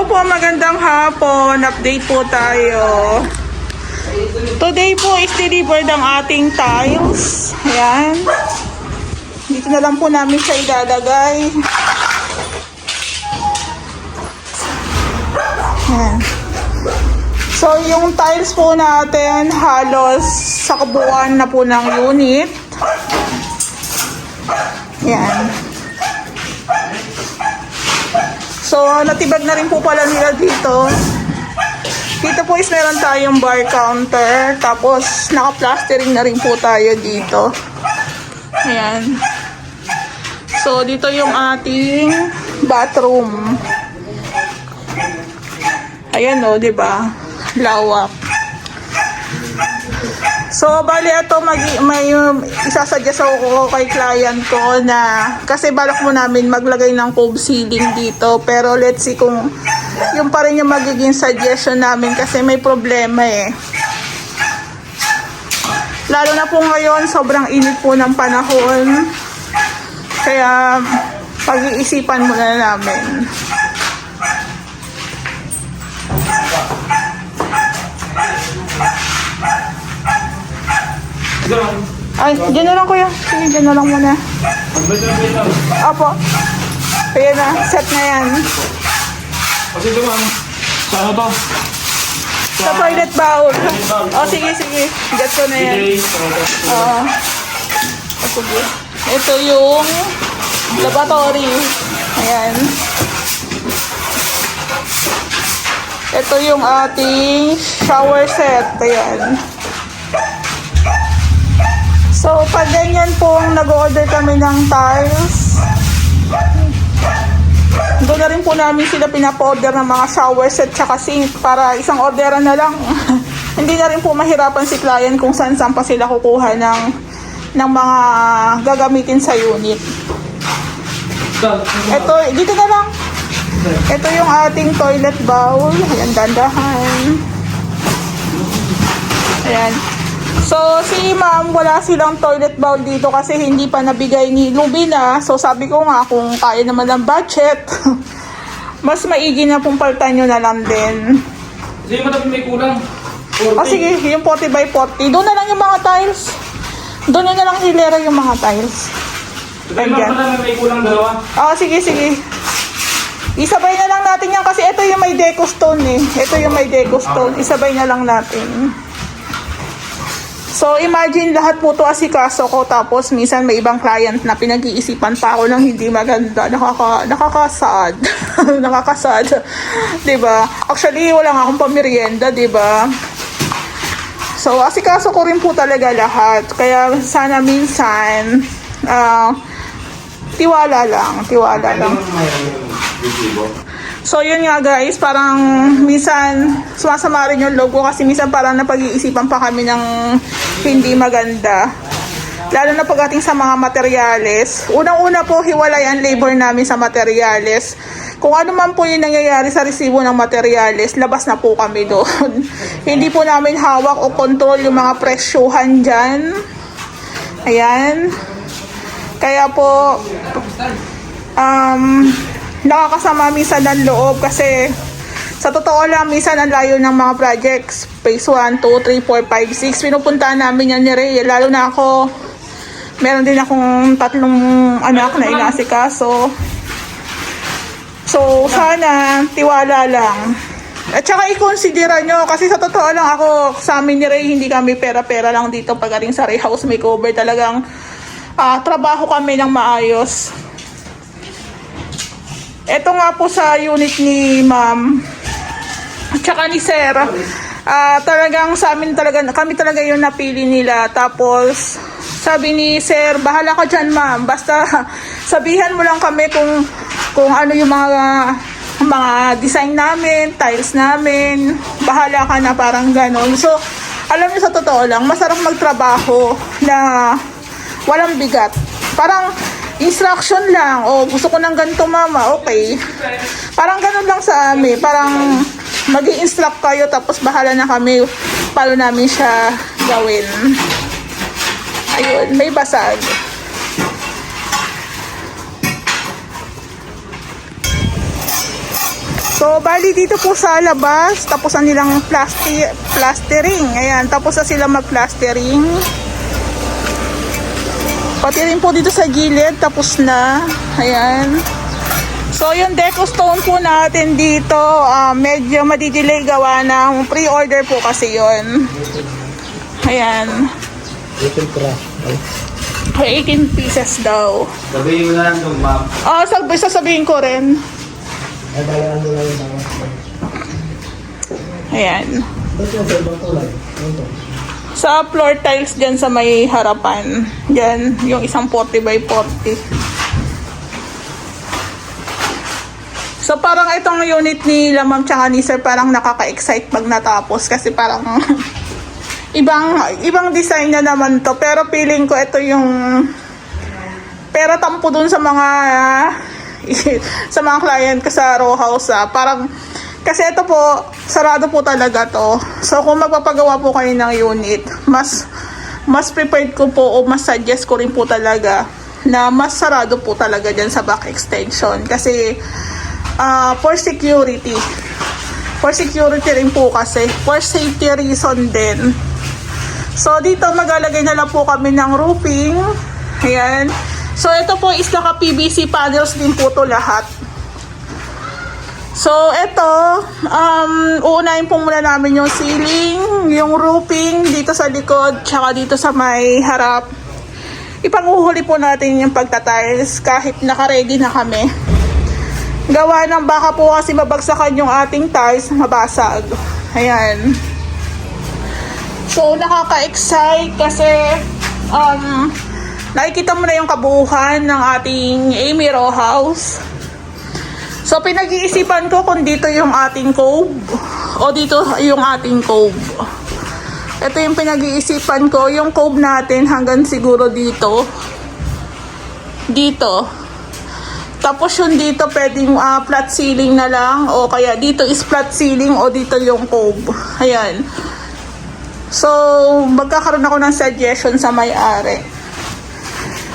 Hello po, magandang hapon. Update po tayo. Today po is delivered ang ating tiles. Ayan. Dito na lang po namin siya ilalagay. Ayan. So, yung tiles po natin halos sa kabuuan na po ng unit. Ayan. So, natibag na rin po pala nila dito. Dito po is meron tayong bar counter. Tapos, naka-plastering na rin po tayo dito. Ayan. So, dito yung ating bathroom. Ayan o, diba? Lawak. So, bali ito, may isasuggest ako kay client ko na kasi balak mo namin maglagay ng cove ceiling dito. Pero let's see kung yung pa rin yung magiging suggestion namin kasi may problema eh. Lalo na po ngayon, sobrang init po ng panahon. Kaya, pag-iisipan muna namin. Ay, dyan na lang kuya. Sige, dyan na lang muna. Opo. Ayan na, set na yan. Kasi naman, sa ano to? Sa toilet bowl. O, sige. Get ko na yan. Sige. Ito yung lavatory. Ayan. Ito yung ating shower set. Ayan. So, pag ganyan pong nag-order kami ng tiles, doon na rin po namin sila pinapa-order ng mga shower set tsaka sink para isang orderan na lang. Hindi na rin po mahirapan si client kung saan pa sila kukuha ng mga gagamitin sa unit. Ito, dito na lang. Ito yung ating toilet bowl. Ayan, dandahan. Ayan. So, si ma'am, wala silang toilet bowl dito kasi hindi pa nabigay ni Lubina. So, sabi ko nga, kung kaya naman ng budget, mas maigi na pong paltan nyo na lang din. Kasi matapos may kulang. O sige, yung 40 by 40. Doon na lang yung mga tiles. Doon na lang hilera yung mga tiles. Kasi matapos may kulang dalawa. O, sige. Isabay na lang natin yan kasi ito yung may deco stone eh. Ito yung may deco stone. Isabay na lang natin. So, imagine lahat po to asikaso ko tapos minsan may ibang client na pinag-iisipan pa ako ng hindi maganda. Nakakasad. Nakakasad. Diba? Actually, wala nga akong pamirienda, diba? So, asikaso ko rin po talaga lahat. Kaya sana minsan, tiwala lang. So, yun nga guys, parang minsan sumasama rin yung logo kasi minsan parang napag-iisipan pa kami ng hindi maganda. Lalo na pagdating sa mga materyales. Unang-una po, hiwalay ang labor namin sa materyales. Kung ano man po yung nangyayari sa resibo ng materyales, labas na po kami doon. Hindi po namin hawak o control yung mga presyuhan dyan. Ayan. Kaya po, nakakasama minsan ng loob kasi sa totoo lang minsan ang layo ng mga projects phase 1, 2, 3, 4, 5, 6 pinupuntahan namin yan ni Ray lalo na ako meron din akong 3 anak na inasikaso so sana tiwala lang at saka i-considera nyo kasi sa totoo lang ako sa amin ni Ray hindi kami pera-pera lang dito pagaling sa Ray House Makeover talagang trabaho kami ng maayos. Ito nga po sa unit ni ma'am tsaka ni sir talagang sa amin talaga kami talaga yung napili nila tapos sabi ni sir bahala ka dyan ma'am basta sabihan mo lang kami kung ano yung mga design namin tiles namin bahala ka na parang ganon so alam niyo sa totoo lang masarap magtrabaho na walang bigat parang instruction lang. O, gusto ko ng ganito, mama. Okay. Parang ganun lang sa amin. Parang mag-i-instruct kayo tapos bahala na kami paano namin siya gawin. Ayun, may basag. So, So, bali dito po sa labas, tapos na nilang plastering. Ayan, tapos na sila mag-plastering. Pati rin po dito sa gilid, tapos na. Ayan. So, yung deco stone po natin dito, medyo madidelay gawa ng pre-order po kasi yon. Ayan. 18 pieces daw. Sabihin mo na lang itong map. Sasabihin ko rin. Ayan. Sa floor tiles dyan sa may harapan. Dyan, yung isang 40 by 40. So parang itong unit ni Ma'am tsaka ni Sir parang nakaka-excite pag natapos kasi parang ibang design na naman to, pero feeling ko ito yung pera tampo dun sa mga sa mga client ko sa row house. Parang kasi ito po sarado po talaga to. So kung magpapagawa po kayo ng unit, mas prepared ko po o mas suggest ko rin po talaga na mas sarado po talaga dyan sa back extension kasi for security rin po kasi, for safety reason din. So dito maglalagay na lang po kami ng roofing. Ayan. So ito po is naka PVC panels din po to lahat. So ito uunahin po muna namin yung ceiling, yung roofing dito sa likod, tsaka dito sa may harap. Ipanguhuli po natin yung pagtatiles kahit naka-ready na kami. Gawa ng baka po kasi mabagsakan yung ating tiles, mabasag. Ayan. So, nakaka-excite kasi nakikita mo na yung kabuuan ng ating Amy Row House. So, pinag-iisipan ko kung dito yung ating cove o dito yung ating cove. Ito yung pinag-iisipan ko, yung cove natin hanggang siguro dito. Dito. Tapos yung dito pwedeng flat ceiling na lang o kaya dito is flat ceiling o dito yung cove. Ayan. So, magkakaroon ako ng suggestion sa may-ari.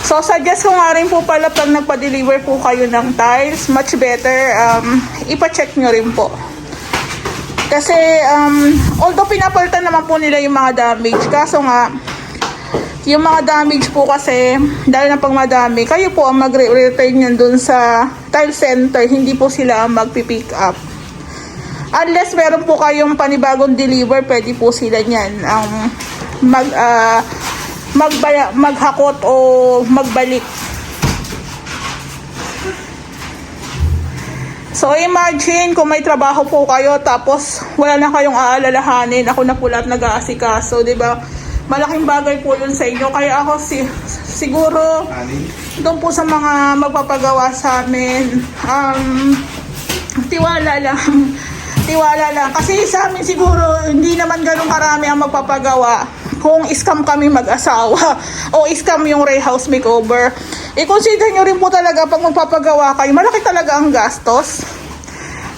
So, suggest ko nga rin po pala pag nagpa-deliver po kayo ng tiles, much better, ipa-check nyo rin po. Kasi, although pinapalitan naman po nila yung mga damage, kaso nga, yung mga damage po kasi, dahil na pag madami, kayo po ang mag-return yun dun sa tile center, hindi po sila magpipick up. Unless meron po kayong panibagong deliver, pwede po sila niyan ang maghakot o magbalik. So imagine kung may trabaho po kayo tapos wala na kayong aalalahanin, ako na po lahat nag-aasikaso, di ba? Malaking bagay po yun sa inyo. Kaya ako siguro doon po sa mga magpapagawa sa amin, tiwala lang. Kasi sa amin siguro hindi naman ganun karami ang magpapagawa. Kung scam kami mag-asawa o scam yung Ray House Makeover, i-consider nyo rin po talaga pag magpapagawa kayo, malaki talaga ang gastos.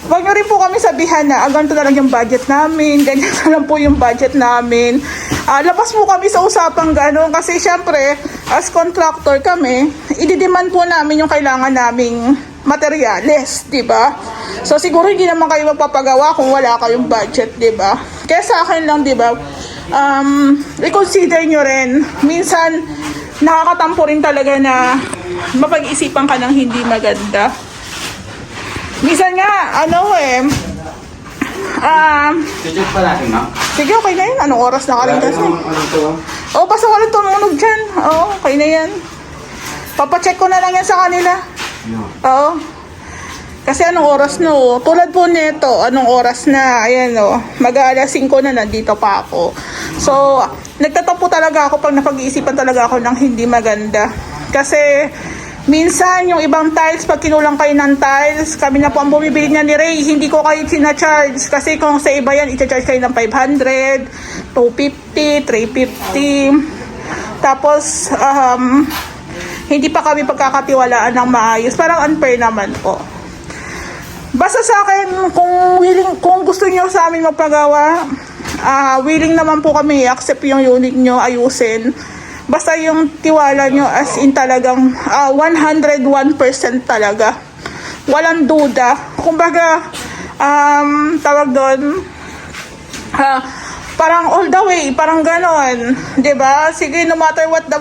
Huwag nyo rin po kami sabihan na ganito na lang yung budget namin, ganyan na lang po yung budget namin. Labas po kami sa usapang gano'n kasi syempre, as contractor kami, i-demand po namin yung kailangan naming materyales, di ba? So siguro hindi naman kayo magpapagawa kung wala kayong budget, di ba? Kaya sa akin lang, di ba, i-consider nyo rin. Minsan, nakakatampo rin talaga na mapag-isipan ka ng hindi maganda. Minsan nga, Check pa natin, ma'am. sige, okay na yun. Anong oras na ka rin kasi? Ano to? Basta walang tumunog dyan. Okay na yan. Papacheck ko na lang yan sa kanila. Oo. Kasi anong oras no? Tulad po nito, anong oras na? Ayan mag-aalas 5 na nandito pa ako. So, nagtatapo talaga ako pag napag-iisipan talaga ako ng hindi maganda. Kasi, minsan, yung ibang tiles, pag kinulang kayo ng tiles, kami na po ang bumibili niya ni Ray, hindi ko kayo sinacharge. Kasi kung sa iba yan, i-charge kayo ng 500, 250, 350. Tapos, hindi pa kami pagkakatiwalaan ng maayos. Parang unfair naman po. Basta sa akin, kung gusto niyo sa amin magpagawa, willing naman po kami i-accept yung unit nyo, ayusin. Basta yung tiwala nyo as in talagang 101% talaga. Walang duda. Kumbaga, tawag doon, parang all the way, parang ganon, 'di ba? Sige, no matter what the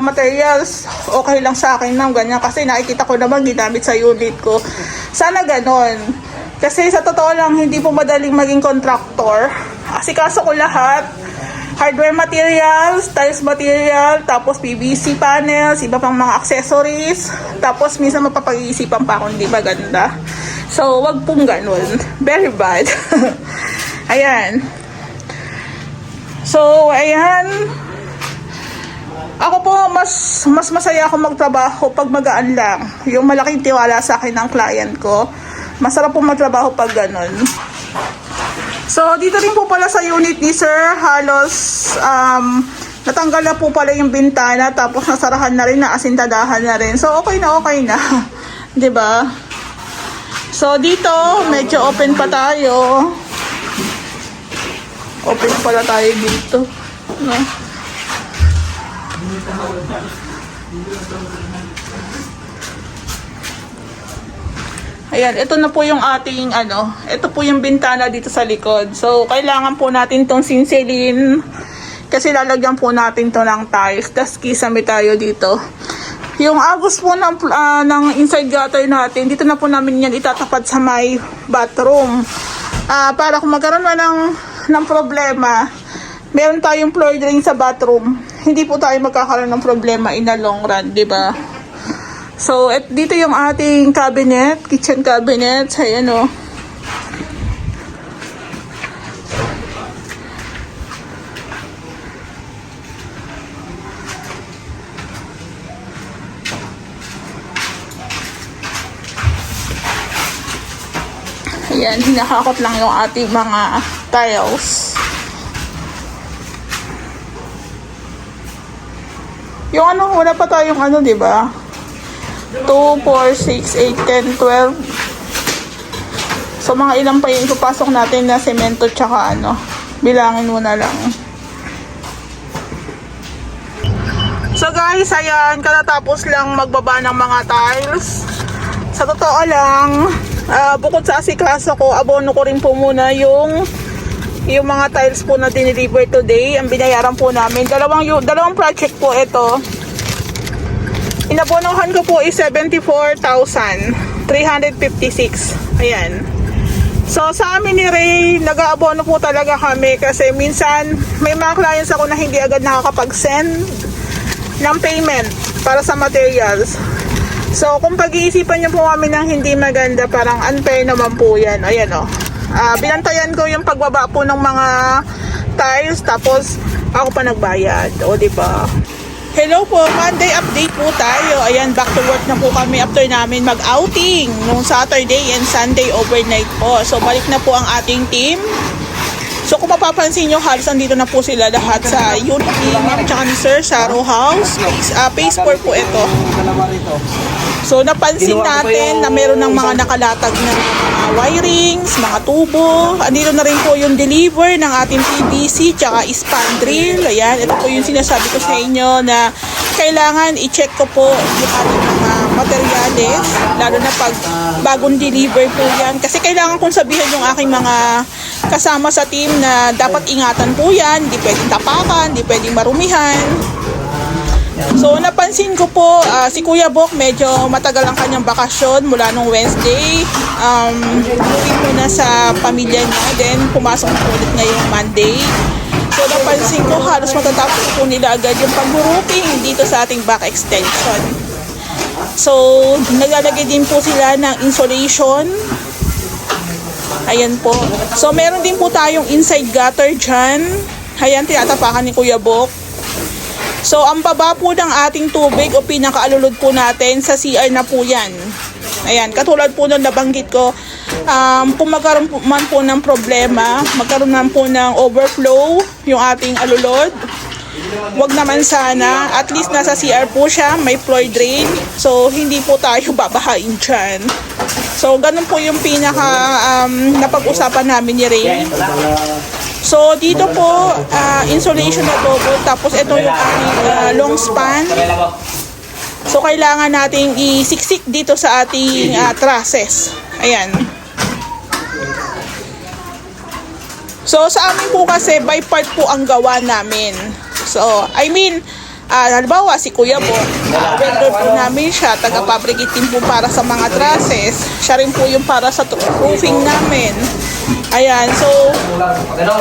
materials, okay lang sa akin nang ganyan kasi nakikita ko naman ginamit sa unit ko. Sana ganon. Kasi sa totoo lang, hindi po madaling maging contractor. Asikaso ko lahat. Hardware materials, tiles material, tapos PVC panels, iba pang mga accessories. Tapos minsan mapapag-iisipan pa kung hindi maganda. So, wag pong ganun. Very bad. Ayan. So, ayan. Ako po, mas masaya ako magtrabaho pag magaan lang. Yung malaking tiwala sa akin ng client ko. Masarap po magtrabaho pag ganun. So, dito rin po pala sa unit ni Sir, halos natanggal na po pala yung bintana, tapos nasarahan na rin, naasintadahan na rin. So, okay na, okay na. 'Di ba? So, dito, medyo open pa tayo. Open pala tayo dito. No? Ayan, ito na po yung ating ito po yung bintana dito sa likod. So, kailangan po natin tong sinsilin kasi lalagyan po natin to ng tiles. Tas kisame tayo dito. Yung agos po ng inside gutter natin, dito na po namin yan itatapat sa may bathroom. Para kung magkaroon na ng problema, meron tayong floor drain sa bathroom. Hindi po tayo magkakaroon ng problema in the long run, di ba? So, dito yung ating cabinet, kitchen cabinet. Ayan o. Ayan, hinahakot lang yung ating mga tiles. Yung wala pa tayong di ba? 2, 4, 6, 8, 10, 12. So, mga ilang pa yung ipapasok natin na semento tsaka bilangin mo na lang. So, guys, ayan, katatapos lang magbaba ng mga tiles. Sa totoo lang, bukod sa asikaso ko, abono ko rin po muna yung mga tiles po na dineliver today. Ang binayaran po namin, dalawang project po ito. Inabonohan ko po is 74,356. Ayan. So, sa amin ni Ray, nag-aabono po talaga kami kasi minsan may mga clients ako na hindi agad nakakapag-send ng payment para sa materials. So, kung pag-iisipan niyo po kami ng hindi maganda, parang unfair naman po yan. Ayan o. Binantayan ko yung pagbaba po ng mga tiles, tapos ako pa nagbayad. O, diba? Hello po, Monday update po tayo. Ayan, back to work na po kami after namin mag-outing nung Saturday and Sunday overnight po. So, balik na po ang ating team. So, kung mapapansin nyo, halos andito na po sila lahat sa unit ni Ma'am tsaka ni Sir sa row house. Phase 4 po ito. So, napansin natin na meron ng mga nakalatag na mga wirings, mga tubo. Andito na rin po yung deliver ng ating PVC tsaka span drill. Ayan, ito po yung sinasabi ko sa inyo na kailangan i-check ko po yung ating mga materyales, lalo na pag bagong deliver po yan. Kasi kailangan kong sabihan yung aking mga kasama sa team na dapat ingatan po yan, hindi pwedeng tapakan, hindi pwedeng marumihan. So, napansin ko po, si Kuya Bok medyo matagal ang kanyang bakasyon mula nung Wednesday. Moving po na sa pamilya niya, then pumasok po ulit ngayong Monday. So, napansin ko halos matatapos po nila agad yung pag-grouping dito sa ating back extension. So, naglalagay din po sila ng insulation. Ayan po. So, meron din po tayong inside gutter dyan. Ayan, tinatapakan ni Kuya Bok. So, ang baba po ng ating tubig o pinakaalulod po natin sa CR na po yan. Ayan, katulad po nung nabanggit ko, kung magkaroon man po ng problema, magkaroon man po ng overflow yung ating alulod, wag naman sana, at least nasa CR po siya, may floor drain, so hindi po tayo babahain dyan. So, ganun po yung napag-usapan namin ni Ray. So, dito po, insulation na double, tapos ito yung ating long span. So, kailangan nating isiksik dito sa ating trusses. Ayan. So, sa amin po kasi, by part po ang gawa namin. So, I mean, halimbawa, si Kuya Bo, vendor po namin siya, taga-fabricate din po para sa mga trusses. Siya rin po yung para sa roofing namin. Ayan, so,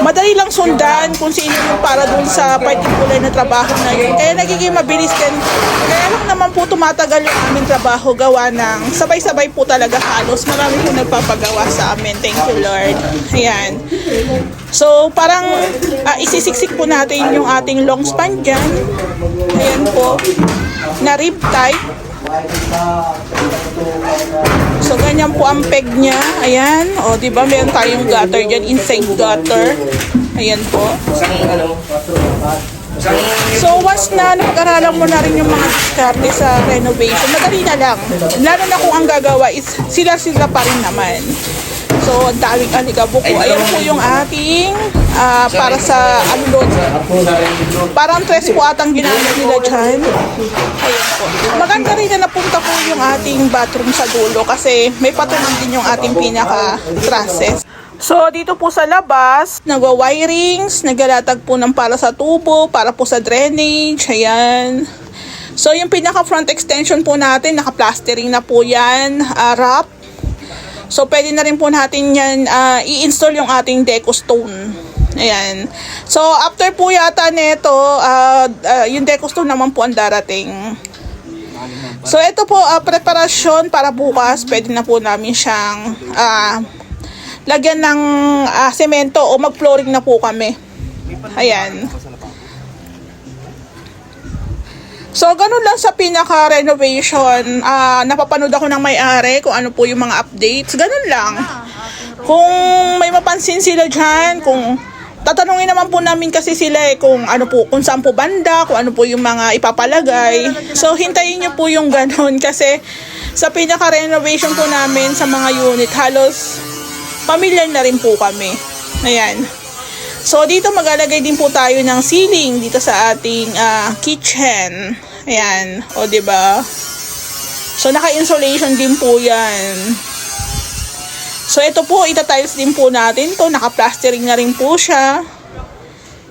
madali lang sundan kung sino yung para dun sa particular na trabaho na yun. Kaya nagiging mabilis din. Kaya lang naman po tumatagal yung aming trabaho gawa ng sabay-sabay po talaga halos. Marami po nagpapagawa sa amin. Thank you, Lord. Ayan. So, parang isisiksik po natin yung ating long span dyan. Ayan po. Na rib type. So, ganyan po ang peg niya. Ayan. O, diba? Meron tayong gutter dyan. Inside gutter. Ayan po. So, once na napag-aralan mo na rin yung mga diskarte sa renovation, madali na lang. Lalo na kung ang gagawa is sila-sila pa rin naman. So, ang daming alikabok po. Ayan po yung ating para sa unload. Parang tres po atang ginamit nila dyan. Ayan po. Maganda rin na napunta po yung ating bathroom sa dulo kasi may patunog din yung ating pinaka-trusses. So, dito po sa labas, nagwa-wirings, naglalatag po ng para sa tubo, para po sa drainage, ayan. So, yung pinaka-front extension po natin, naka-plastering na po yan, wrap. So, pwede na rin po natin yan, i-install yung ating deco stone. Ayan. So, after po yata nito, yung deco stone naman po ang darating. So, ito po, preparasyon para bukas, pwede na po namin siyang, lagyan ng semento o mag-flooring na po kami. Ayan. So, ganun lang sa pinaka-renovation. Napapanood ako ng may-ari kung ano po yung mga updates. Ganun lang. Kung may mapansin sila dyan, kung tatanungin naman po namin kasi sila kung ano po, kung saan po banda, kung ano po yung mga ipapalagay. So, hintayin nyo po yung ganun kasi sa pinaka-renovation po namin sa mga unit, halos pamilyar na rin po kami. Ayan. So, dito maglalagay din po tayo ng ceiling dito sa ating kitchen. Ayan. O, diba? So, naka-insulation din po yan. So, ito po, itatiles din po natin to. Naka-plastering na rin po siya.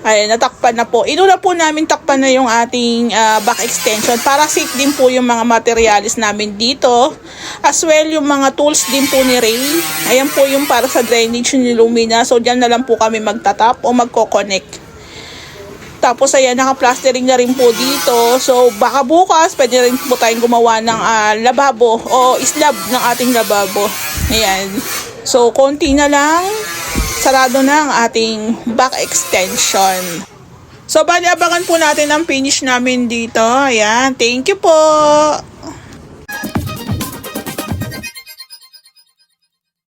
Ayan, natakpan na po. Inuna po namin takpan na yung ating back extension para safe din po yung mga materialis namin dito. As well, yung mga tools din po ni Ray. Ayan po yung para sa drainage ni Lumina. So, dyan na lang po kami magtatap o magko-connect. Tapos, ayan, naka-plastering na rin po dito. So, baka bukas, pwede rin po tayong gumawa ng lababo o slab ng ating lababo. Ayan. So, konti na lang. Sarado na ang ating back extension. So, bali, abangan po natin ang finish namin dito. Ayan. Thank you po.